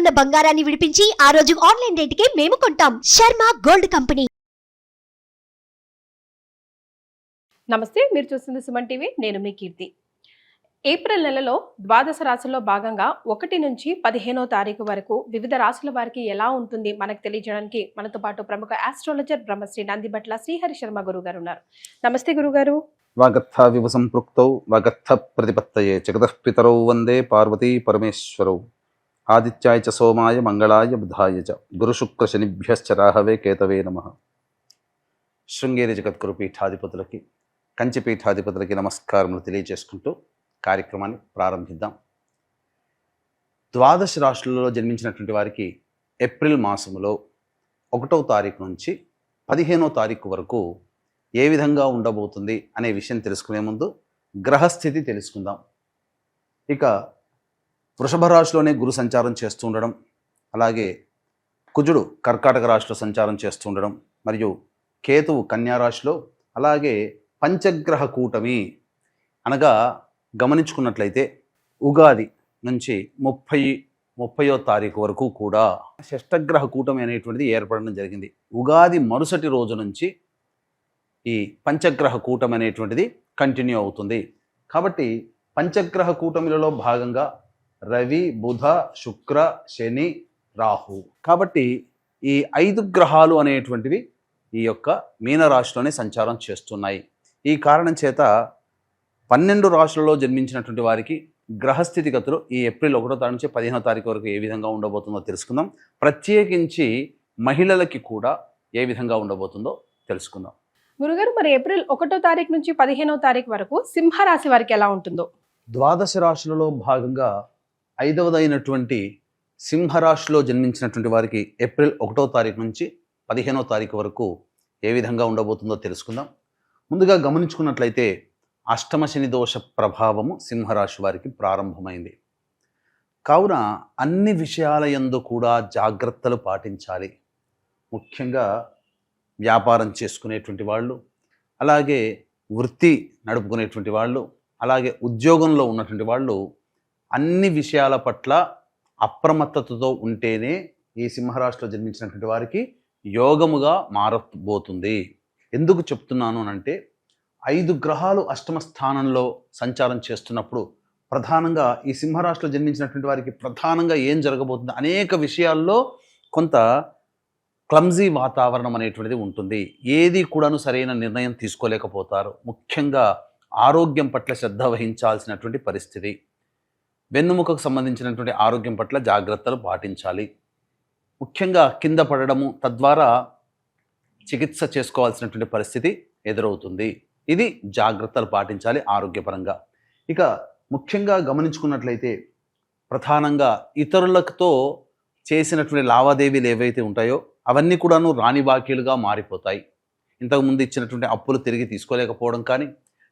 ఉన్న బంగారాన్ని విడిపించి ఆ రోజు ఆన్లైన్ రేటుకే మేము కొంటాం. Sharma gold company. నమస్తే, మీరు చూస్తుంది సుమన్ టీవీ. నేను మీ కీర్తి. ఏప్రిల్ నెలలో ద్వాదశ రాశుల్లో భాగంగా 1 నుంచి 15వ తారీఖు వరకు వివిధ రాశుల వారికి ఎలా ఉంటుంది మనకు తెలియజేయడానికి మనతో పాటు ప్రముఖ ఆస్ట్రాలజర్ బ్రహ్మశ్రీ నందిబట్ల శ్రీహరి శర్మ గురువు గారు ఉన్నారు. నమస్తే గురుగారు. వాగర్థ వివ సంపృక్తౌ వాగర్థ ప్రతిపత్తయే జగతః పితరౌ వందే పార్వతీ పరమేశ్వరౌ ఆదిత్యాయ చ సోమాయ మంగళాయ బుధాయ చ గురుశుక్ర శనిభ్యశ్చ రాహవే కేతవే నమః. శృంగేరి జగద్గురు పీఠాధిపతులకి, కంచి పీఠాధిపతులకి నమస్కారములు తెలియజేసుకుంటూ కార్యక్రమాన్ని ప్రారంభిద్దాం. ద్వాదశ రాశులలో జన్మించినటువంటి వారికి ఏప్రిల్ మాసములో 1వ తారీఖు నుంచి 15వ తారీఖు వరకు ఏ విధంగా ఉండబోతుంది అనే విషయం తెలుసుకునే ముందు గ్రహస్థితి తెలుసుకుందాం. ఇక వృషభ రాశిలోనే గురు సంచారం చేస్తూ ఉండడం, అలాగే కుజుడు కర్కాటక రాశిలో సంచారం చేస్తూ ఉండడం, మరియు కేతువు కన్యా రాశిలో, అలాగే పంచగ్రహ కూటమి అనగా గమనించుకున్నట్లయితే ఉగాది నుంచి 30వ తారీఖు వరకు కూడా షష్టగ్రహ కూటమి అనేటువంటిది ఏర్పడడం జరిగింది. ఉగాది మరుసటి రోజు నుంచి ఈ పంచగ్రహ కూటమి అనేటువంటిది కంటిన్యూ అవుతుంది. కాబట్టి పంచగ్రహ కూటమిలలో భాగంగా రవి, బుధ, శుక్ర, శని, రాహు. కాబట్టి ఈ 5 గ్రహాలు అనేటువంటివి ఈ యొక్క మీనరాశిలోనే సంచారం చేస్తున్నాయి. ఈ కారణం చేత 12 రాశులలో జన్మించినటువంటి వారికి గ్రహస్థితిగతులు ఈ ఏప్రిల్ 1వ తారీఖు నుంచి 15వ తారీఖు వరకు ఏ విధంగా ఉండబోతుందో తెలుసుకుందాం. ప్రత్యేకించి మహిళలకి కూడా ఏ విధంగా ఉండబోతుందో తెలుసుకుందాం. గురుగారు, మరి ఏప్రిల్ 1వ తారీఖు నుంచి 15వ తారీఖు వరకు సింహరాశి వారికి ఎలా ఉంటుందో? ద్వాదశ రాశులలో భాగంగా 5వదైనటువంటి సింహరాశిలో జన్మించినటువంటి వారికి ఏప్రిల్ 1వ తారీఖు నుంచి 15వ తారీఖు వరకు ఏ విధంగా ఉండబోతుందో తెలుసుకుందాం. ముందుగా గమనించుకున్నట్లయితే అష్టమ శని దోష ప్రభావము సింహరాశి వారికి ప్రారంభమైంది. కావున అన్ని విషయాల యందు కూడా జాగ్రత్తలు పాటించాలి. ముఖ్యంగా వ్యాపారం చేసుకునేటువంటి వాళ్ళు, అలాగే వృత్తి నడుపుకునేటువంటి వాళ్ళు, అలాగే ఉద్యోగంలో ఉన్నటువంటి వాళ్ళు అన్ని విషయాల పట్ల అప్రమత్తతతో ఉంటేనే ఈ సింహరాశిలో జన్మించినటువంటి వారికి యోగముగా మారబోతుంది. ఎందుకు చెప్తున్నాను అంటే 5 గ్రహాలు అష్టమ స్థానంలో సంచారం చేస్తున్నప్పుడు ప్రధానంగా ఈ సింహరాశిలో జన్మించినటువంటి వారికి ప్రధానంగా ఏం జరగబోతుంది, అనేక విషయాల్లో కొంత క్లమ్జీ వాతావరణం అనేటువంటిది ఉంటుంది. ఏది కూడాను సరైన నిర్ణయం తీసుకోలేకపోతారు. ముఖ్యంగా ఆరోగ్యం పట్ల శ్రద్ధ వహించాల్సినటువంటి పరిస్థితి. వెన్నుముకకు సంబంధించినటువంటి ఆరోగ్యం పట్ల జాగ్రత్తలు పాటించాలి. ముఖ్యంగా కింద పడడము, తద్వారా చికిత్స చేసుకోవాల్సినటువంటి పరిస్థితి ఎదురవుతుంది. ఇది జాగ్రత్తలు పాటించాలి ఆరోగ్యపరంగా. ఇక ముఖ్యంగా గమనించుకున్నట్లయితే ప్రధానంగా ఇతరులతో చేసినటువంటి లావాదేవీలు ఏవైతే ఉంటాయో అవన్నీ కూడాను రాని బాకీలుగా మారిపోతాయి. ఇంతకుముందు ఇచ్చినటువంటి అప్పులు తిరిగి తీసుకోలేకపోవడం కానీ,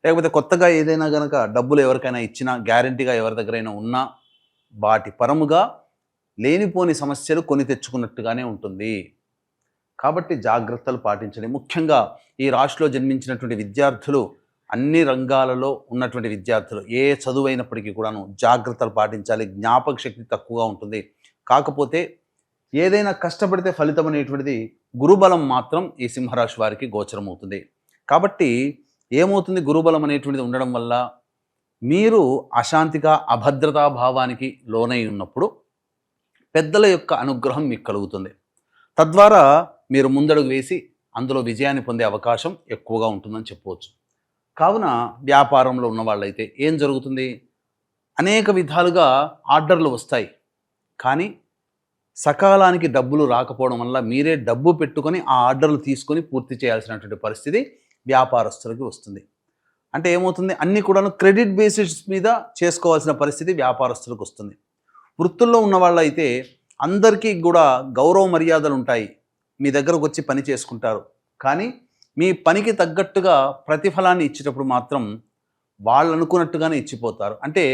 లేకపోతే కొత్తగా ఏదైనా కనుక డబ్బులు ఎవరికైనా ఇచ్చినా, గ్యారంటీగా ఎవరి దగ్గరైనా ఉన్నా వాటి పరముగా లేనిపోని సమస్యలు కొని తెచ్చుకున్నట్టుగానే ఉంటుంది. కాబట్టి జాగ్రత్తలు పాటించండి. ముఖ్యంగా ఈ రాశిలో జన్మించినటువంటి విద్యార్థులు, అన్ని రంగాలలో ఉన్నటువంటి విద్యార్థులు ఏ చదువైనప్పటికీ కూడాను జాగ్రత్తలు పాటించాలి. జ్ఞాపక శక్తి తక్కువగా ఉంటుంది. కాకపోతే ఏదైనా కష్టపడితే ఫలితం అనేటువంటిది గురుబలం మాత్రం ఈ సింహరాశి వారికి గోచరమవుతుంది. కాబట్టి ఏమవుతుంది, గురుబలం అనేటువంటిది ఉండడం వల్ల మీరు అశాంతిగా అభద్రతా భావానికి లోనై ఉన్నప్పుడు పెద్దల యొక్క అనుగ్రహం మీకు కలుగుతుంది. తద్వారా మీరు ముందడుగు వేసి అందులో విజయాన్ని పొందే అవకాశం ఎక్కువగా ఉంటుందని చెప్పవచ్చు. కావున వ్యాపారంలో ఉన్న వాళ్ళైతే ఏం జరుగుతుంది, అనేక విధాలుగా ఆర్డర్లు వస్తాయి, కానీ సకాలానికి డబ్బులు రాకపోవడం వల్ల మీరే డబ్బు పెట్టుకొని ఆ ఆర్డర్లు తీసుకొని పూర్తి చేయాల్సినటువంటి పరిస్థితి వ్యాపారస్తులకి వస్తుంది. అంటే ఏమవుతుంది, అన్నీ కూడాను క్రెడిట్ బేసిస్ మీద చేసుకోవాల్సిన పరిస్థితి వ్యాపారస్తులకు వస్తుంది. వృత్తుల్లో ఉన్న వాళ్ళైతే అందరికీ కూడా గౌరవ మర్యాదలు ఉంటాయి. మీ దగ్గరకు వచ్చి పని చేసుకుంటారు. కానీ మీ పనికి తగ్గట్టుగా ప్రతిఫలాన్ని ఇచ్చేటప్పుడు మాత్రం వాళ్ళు అనుకున్నట్టుగానే ఇచ్చిపోతారు. అంటే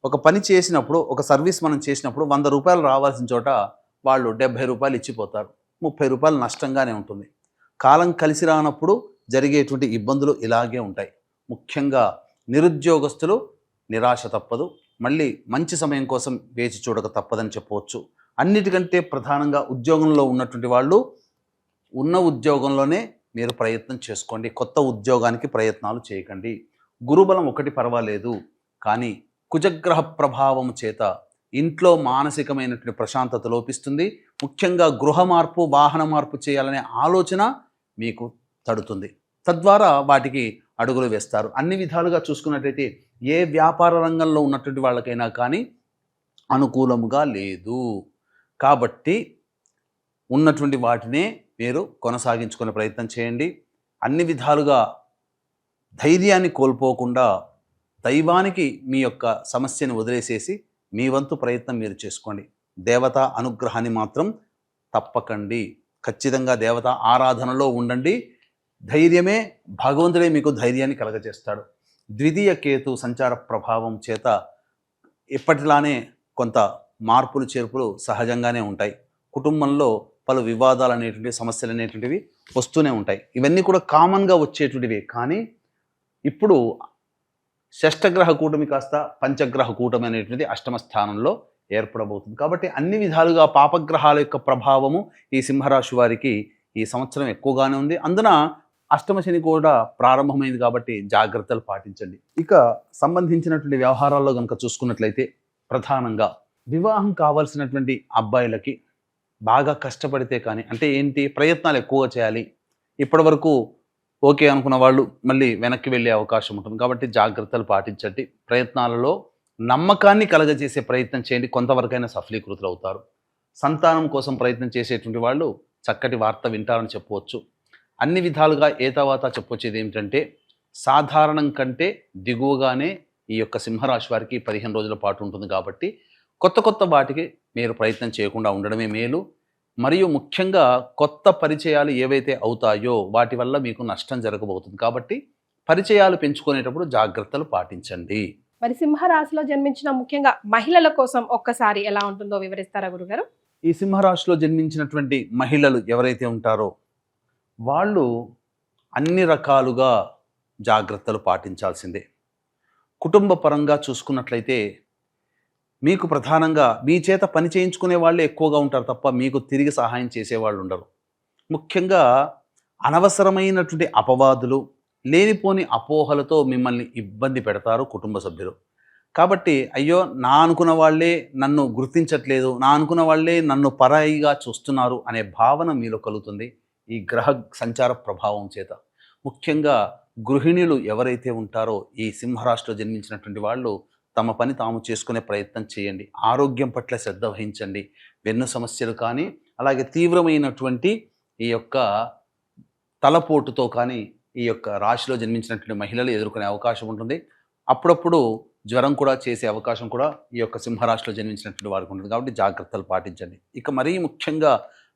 ఒక పని చేసినప్పుడు, ఒక సర్వీస్ మనం చేసినప్పుడు 100 రూపాయలు రావాల్సిన చోట వాళ్ళు 70 రూపాయలు ఇచ్చిపోతారు. 30 రూపాయలు నష్టంగానే ఉంటుంది. కాలం కలిసి రానప్పుడు జరిగేటువంటి ఇబ్బందులు ఇలాగే ఉంటాయి. ముఖ్యంగా నిరుద్యోగస్తులు నిరాశ తప్పదు. మళ్ళీ మంచి సమయం కోసం వేచి చూడక తప్పదని చెప్పవచ్చు. అన్నిటికంటే ప్రధానంగా ఉద్యోగంలో ఉన్నటువంటి వాళ్ళు ఉన్న ఉద్యోగంలోనే మీరు ప్రయత్నం చేసుకోండి. కొత్త ఉద్యోగానికి ప్రయత్నాలు చేయకండి. గురుబలం ఒకటి పర్వాలేదు, కానీ కుజగ్రహ ప్రభావం చేత ఇంట్లో మానసికమైనటువంటి ప్రశాంతత లోపిస్తుంది. ముఖ్యంగా గృహ మార్పు, వాహన మార్పు చేయాలనే ఆలోచన మీకు తడుతుంది. తద్వారా వాటికి అడుగులు వేస్తారు. అన్ని విధాలుగా చూసుకున్నట్లయితే ఏ వ్యాపార రంగంలో ఉన్నటువంటి వాళ్ళకైనా కానీ అనుకూలముగా లేదు. కాబట్టి ఉన్నటువంటి వాటినే మీరు కొనసాగించుకునే ప్రయత్నం చేయండి. అన్ని విధాలుగా ధైర్యాన్ని కోల్పోకుండా దైవానికి మీ యొక్క సమస్యను వదిలేసేసి మీ వంతు ప్రయత్నం మీరు చేసుకోండి. దేవతా అనుగ్రహాన్ని మాత్రం తప్పకండి. ఖచ్చితంగా దేవతా ఆరాధనలో ఉండండి. ధైర్యమే, భగవంతుడే మీకు ధైర్యాన్ని కలగజేస్తాడు. ద్వితీయ కేతు సంచార ప్రభావం చేత ఎప్పటిలానే కొంత మార్పులు చేర్పులు సహజంగానే ఉంటాయి. కుటుంబంలో పలు వివాదాలు అనేటువంటివి, సమస్యలు అనేటువంటివి వస్తూనే ఉంటాయి. ఇవన్నీ కూడా కామన్గా వచ్చేటువంటివి. కానీ ఇప్పుడు షష్టగ్రహ కూటమి కాస్త పంచగ్రహ కూటమి అనేటువంటిది అష్టమ స్థానంలో ఏర్పడబోతుంది. కాబట్టి అన్ని విధాలుగా పాపగ్రహాల యొక్క ప్రభావము ఈ సింహరాశి వారికి ఈ సంవత్సరం ఎక్కువగానే ఉంది. అందున అష్టమ శని కూడా ప్రారంభమైంది కాబట్టి జాగ్రత్తలు పాటించండి. ఇక సంబంధించినటువంటి వ్యవహారాల్లో కనుక చూసుకున్నట్లయితే ప్రధానంగా వివాహం కావాల్సినటువంటి అబ్బాయిలకి బాగా కష్టపడితే కానీ, అంటే ఏంటి, ప్రయత్నాలు ఎక్కువగా చేయాలి. ఇప్పటి వరకు ఓకే అనుకున్న వాళ్ళు మళ్ళీ వెనక్కి వెళ్ళే అవకాశం ఉంటుంది. కాబట్టి జాగ్రత్తలు పాటించండి. ప్రయత్నాలలో నమ్మకాన్ని కలగజేసే ప్రయత్నం చేయండి. కొంతవరకైనా సఫలీకృతులు అవుతారు. సంతానం కోసం ప్రయత్నం చేసేటువంటి వాళ్ళు చక్కటి వార్త వింటారని చెప్పవచ్చు. అన్ని విధాలుగా ఏతావాత చెప్పొచ్చేది ఏమిటంటే, సాధారణం కంటే దిగువగానే ఈ యొక్క సింహరాశి వారికి 15 రోజుల పాటు ఉంటుంది. కాబట్టి కొత్త కొత్త వాటికి మీరు ప్రయత్నం చేయకుండా ఉండడమే మేలు. మరియు ముఖ్యంగా కొత్త పరిచయాలు ఏవైతే అవుతాయో వాటి వల్ల మీకు నష్టం జరగబోతుంది. కాబట్టి పరిచయాలు పెంచుకునేటప్పుడు జాగ్రత్తలు పాటించండి. మరి సింహరాశిలో జన్మించిన ముఖ్యంగా మహిళల కోసం ఒక్కసారి ఎలా ఉంటుందో వివరిస్తారా గురుగారు? ఈ సింహరాశిలో జన్మించినటువంటి మహిళలు ఎవరైతే ఉంటారో వాళ్ళు అన్ని రకాలుగా జాగ్రత్తలు పాటించాల్సిందే. కుటుంబ పరంగా చూసుకున్నట్లయితే మీకు ప్రధానంగా మీ చేత పని చేయించుకునే వాళ్ళే ఎక్కువగా ఉంటారు తప్ప మీకు తిరిగి సహాయం చేసేవాళ్ళు ఉండరు. ముఖ్యంగా అనవసరమైనటువంటి అపవాదులు, లేనిపోని అపోహలతో మిమ్మల్ని ఇబ్బంది పెడతారు కుటుంబ సభ్యులు. కాబట్టి అయ్యో నా అనుకున్న వాళ్ళే నన్ను గుర్తించట్లేదు, నా అనుకున్న వాళ్ళే నన్ను పరాయిగా చూస్తున్నారు అనే భావన మీలో కలుగుతుంది ఈ గ్రహ సంచార ప్రభావం చేత. ముఖ్యంగా గృహిణులు ఎవరైతే ఉంటారో ఈ సింహరాశిలో జన్మించినటువంటి వాళ్ళు తమ పని తాము చేసుకునే ప్రయత్నం చేయండి. ఆరోగ్యం పట్ల శ్రద్ధ వహించండి. వెన్ను సమస్యలు కానీ, అలాగే తీవ్రమైనటువంటి ఈ యొక్క తలపోటుతో కానీ ఈ యొక్క రాశిలో జన్మించినటువంటి మహిళలు ఎదుర్కొనే అవకాశం ఉంటుంది. అప్పుడప్పుడు జ్వరం కూడా చేసే అవకాశం కూడా ఈ యొక్క సింహరాశిలో జన్మించినటువంటి వారికి ఉంటుంది. కాబట్టి జాగ్రత్తలు పాటించండి. ఇక మరీ ముఖ్యంగా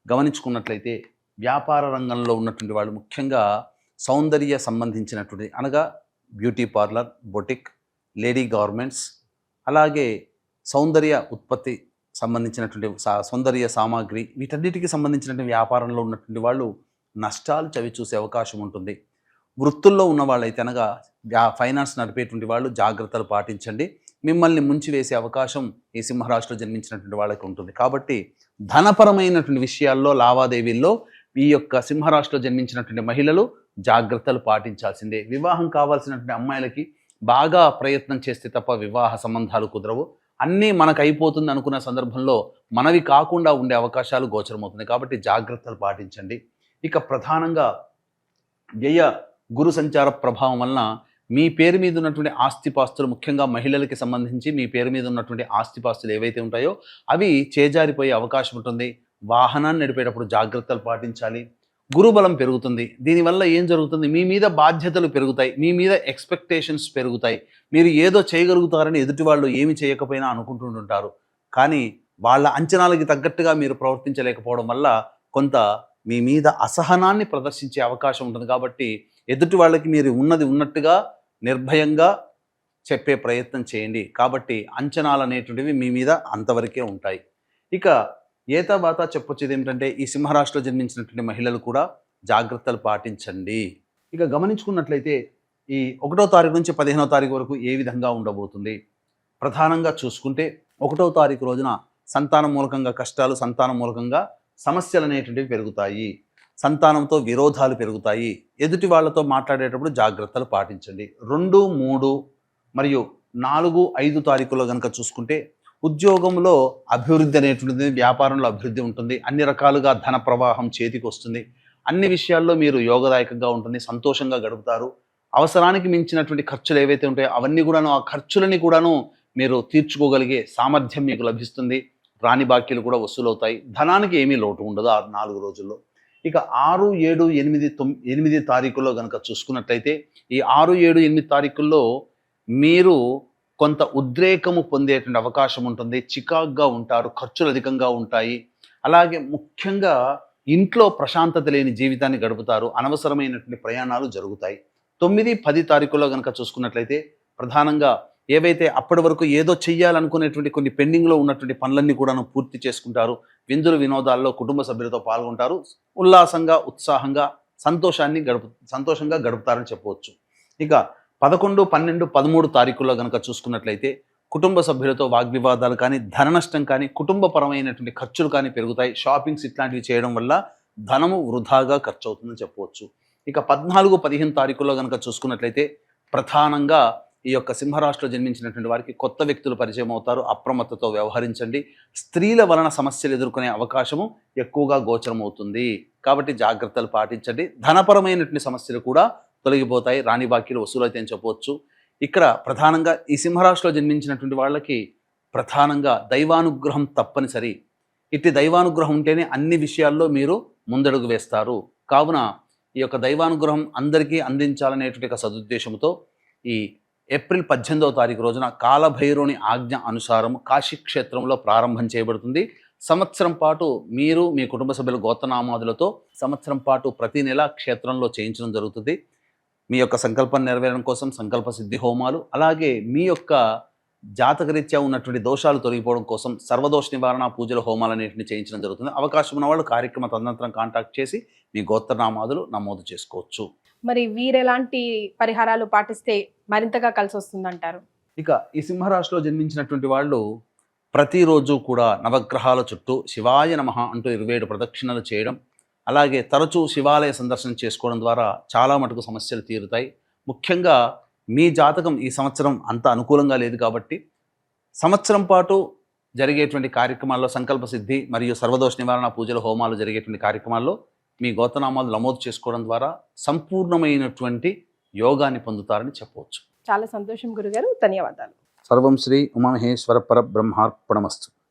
గమనించుకున్నట్లయితే వ్యాపార రంగంలో ఉన్నటువంటి వాళ్ళు, ముఖ్యంగా సౌందర్య సంబంధించినటువంటి అనగా beauty parlour, boutique, lady garments, అలాగే సౌందర్య ఉత్పత్తి సంబంధించినటువంటి సౌందర్య సామాగ్రి, వీటన్నిటికీ సంబంధించినటువంటి వ్యాపారంలో ఉన్నటువంటి వాళ్ళు నష్టాలు చవి చూసే అవకాశం ఉంటుంది. వృత్తుల్లో ఉన్న వాళ్ళైతే అనగా ఫైనాన్స్ నడిపేటువంటి వాళ్ళు జాగ్రత్తలు పాటించండి. మిమ్మల్ని ముంచి వేసే అవకాశం ఈ సింహరాశిలో జన్మించినటువంటి వాళ్ళకి ఉంటుంది. కాబట్టి ధనపరమైనటువంటి విషయాల్లో, లావాదేవీల్లో ఈ యొక్క సింహరాశిలో జన్మించినటువంటి మహిళలు జాగ్రత్తలు పాటించాల్సిందే. వివాహం కావాల్సినటువంటి అమ్మాయిలకి బాగా ప్రయత్నం చేస్తే తప్ప వివాహ సంబంధాలు కుదరవు. అన్నీ మనకు అయిపోతుంది అనుకున్న సందర్భంలో మనవి కాకుండా ఉండే అవకాశాలు గోచరమవుతుంది. కాబట్టి జాగ్రత్తలు పాటించండి. ఇక ప్రధానంగా వ్యయ గురు సంచార ప్రభావం వలన మీ పేరు మీద ఉన్నటువంటి ఆస్తిపాస్తులు, ముఖ్యంగా మహిళలకి సంబంధించి మీ పేరు మీద ఉన్నటువంటి ఆస్తిపాస్తులు ఏవైతే ఉంటాయో అవి చేజారిపోయే అవకాశం ఉంటుంది. వాహనాన్ని నడిపేటప్పుడు జాగ్రత్తలు పాటించాలి. గురుబలం పెరుగుతుంది. దీనివల్ల ఏం జరుగుతుంది, మీ మీద బాధ్యతలు పెరుగుతాయి, మీ మీద ఎక్స్పెక్టేషన్స్ పెరుగుతాయి. మీరు ఏదో చేయగలుగుతారని ఎదుటి వాళ్ళు ఏమి చేయకపోయినా అనుకుంటుంటారు. కానీ వాళ్ళ అంచనాలకి తగ్గట్టుగా మీరు ప్రవర్తించలేకపోవడం వల్ల కొంత మీ మీద అసహనాన్ని ప్రదర్శించే అవకాశం ఉంటుంది. కాబట్టి ఎదుటి వాళ్ళకి మీరు ఉన్నది ఉన్నట్టుగా నిర్భయంగా చెప్పే ప్రయత్నం చేయండి. కాబట్టి అంచనాలు అనేటువంటివి మీ మీద అంతవరకే ఉంటాయి. ఇక ఏతావాత చెప్పొచ్చేది ఏమిటంటే, ఈ సింహరాశిలో జన్మించినటువంటి మహిళలు కూడా జాగ్రత్తలు పాటించండి. ఇక గమనించుకున్నట్లయితే ఈ 1వ తారీఖు నుంచి 15వ తారీఖు వరకు ఏ విధంగా ఉండబోతుంది, ప్రధానంగా చూసుకుంటే 1వ తారీఖు రోజున సంతానం మూలకంగా కష్టాలు, సంతానం మూలకంగా సమస్యలు అనేటువంటివి పెరుగుతాయి. సంతానంతో విరోధాలు పెరుగుతాయి. ఎదుటి వాళ్ళతో మాట్లాడేటప్పుడు జాగ్రత్తలు పాటించండి. 2, 3 మరియు 4, 5 తారీఖులో కనుక చూసుకుంటే ఉద్యోగంలో అభివృద్ధి అనేటువంటిది, వ్యాపారంలో అభివృద్ధి ఉంటుంది. అన్ని రకాలుగా ధన ప్రవాహం చేతికి వస్తుంది. అన్ని విషయాల్లో మీరు యోగదాయకంగా ఉంటుంది. సంతోషంగా గడుపుతారు. అవసరానికి మించినటువంటి ఖర్చులు ఏవైతే ఉంటాయో అవన్నీ కూడాను, ఆ ఖర్చులని కూడాను మీరు తీర్చుకోగలిగే సామర్థ్యం మీకు లభిస్తుంది. రాని బాకీలు కూడా వసూలవుతాయి. ధనానికి ఏమీ లోటు ఉండదు ఆ 4 రోజుల్లో. ఇక 6, 7, 8 తారీఖుల్లో కనుక చూసుకున్నట్లయితే ఈ 6, 7, 8 తారీఖుల్లో మీరు కొంత ఉద్రేకము పొందేటువంటి అవకాశం ఉంటుంది. చికాగ్గా ఉంటారు. ఖర్చులు అధికంగా ఉంటాయి. అలాగే ముఖ్యంగా ఇంట్లో ప్రశాంతత లేని జీవితాన్ని గడుపుతారు. అనవసరమైనటువంటి ప్రయాణాలు జరుగుతాయి. 9, 10 తారీఖుల్లో కనుక చూసుకున్నట్లయితే ప్రధానంగా ఏవైతే అప్పటి వరకు ఏదో చెయ్యాలనుకునేటువంటి కొన్ని పెండింగ్లో ఉన్నటువంటి పనులన్నీ కూడాను పూర్తి చేసుకుంటారు. విందులు వినోదాల్లో కుటుంబ సభ్యులతో పాల్గొంటారు. ఉల్లాసంగా, ఉత్సాహంగా, సంతోషంగా గడుపుతారని చెప్పవచ్చు. ఇక 11, 12, 13 తారీఖుల్లో కనుక చూసుకున్నట్లయితే కుటుంబ సభ్యులతో వాగ్వివాదాలు కానీ, ధన నష్టం కానీ, కుటుంబపరమైనటువంటి ఖర్చులు కానీ పెరుగుతాయి. షాపింగ్స్ ఇట్లాంటివి చేయడం వల్ల ధనము వృధాగా ఖర్చు అవుతుందని చెప్పవచ్చు. ఇక 14, 15 తారీఖుల్లో కనుక చూసుకున్నట్లయితే ప్రధానంగా ఈ యొక్క సింహరాశిలో జన్మించినటువంటి వారికి కొత్త వ్యక్తులు పరిచయం అవుతారు. అప్రమత్తతో వ్యవహరించండి. స్త్రీల వలన సమస్యలు ఎదుర్కొనే అవకాశము ఎక్కువగా గోచరం అవుతుంది. కాబట్టి జాగ్రత్తలు పాటించండి. ధనపరమైనటువంటి సమస్యలు కూడా తొలగిపోతాయి. రాని బాకీలు వసూలైతే అని చెప్పవచ్చు. ఇక్కడ ప్రధానంగా ఈ సింహరాశిలో జన్మించినటువంటి వాళ్ళకి ప్రధానంగా దైవానుగ్రహం తప్పనిసరి. ఇట్టి దైవానుగ్రహం ఉంటేనే అన్ని విషయాల్లో మీరు ముందడుగు వేస్తారు. కావున ఈ యొక్క దైవానుగ్రహం అందరికీ అందించాలనేటువంటి ఒక సదుద్దేశంతో ఈ ఏప్రిల్ 18వ తారీఖు రోజున కాలభైరవుని ఆజ్ఞ అనుసారం కాశీ క్షేత్రంలో ప్రారంభం చేయబడుతుంది. సంవత్సరం పాటు మీరు మీ కుటుంబ సభ్యుల గోత్రనామాదులతో సంవత్సరం పాటు ప్రతి నెల క్షేత్రంలో చేయించడం జరుగుతుంది. మీ యొక్క సంకల్పం నెరవేరడం కోసం సంకల్ప సిద్ధి హోమాలు, అలాగే మీ యొక్క జాతకరీత్యా ఉన్నటువంటి దోషాలు తొలగిపోవడం కోసం సర్వదోష నివారణ పూజల హోమాలు అనేటివి చేయించడం జరుగుతుంది. అవకాశం ఉన్న వాళ్ళు కార్యక్రమ తదనంతరం కాంటాక్ట్ చేసి మీ గోత్రనామాదులు నమోదు చేసుకోవచ్చు. మరి వీరెలాంటి పరిహారాలు పాటిస్తే మరింతగా కలిసి వస్తుందంటారు? ఇక ఈ సింహరాశిలో జన్మించినటువంటి వాళ్ళు ప్రతిరోజు కూడా నవగ్రహాల చుట్టూ శివాయ నమః అంటూ 27 ప్రదక్షిణలు చేయడం, అలాగే తరచూ శివాలయ సందర్శన చేసుకోవడం ద్వారా చాలా మటుకు సమస్యలు తీరుతాయి. ముఖ్యంగా మీ జాతకం ఈ సంవత్సరం అంత అనుకూలంగా లేదు కాబట్టి సంవత్సరం పాటు జరిగేటువంటి కార్యక్రమాల్లో సంకల్ప సిద్ధి మరియు సర్వదోష నివారణ పూజల హోమాలు జరిగేటువంటి కార్యక్రమాల్లో మీ గోత్రనామాలు నమోదు చేసుకోవడం ద్వారా సంపూర్ణమైనటువంటి యోగాన్ని పొందుతారని చెప్పవచ్చు. చాలా సంతోషం గురుగారు. ధన్యవాదాలు. సర్వం శ్రీ ఉమామహేశ్వర పరబ్రహ్మార్పణమస్తు.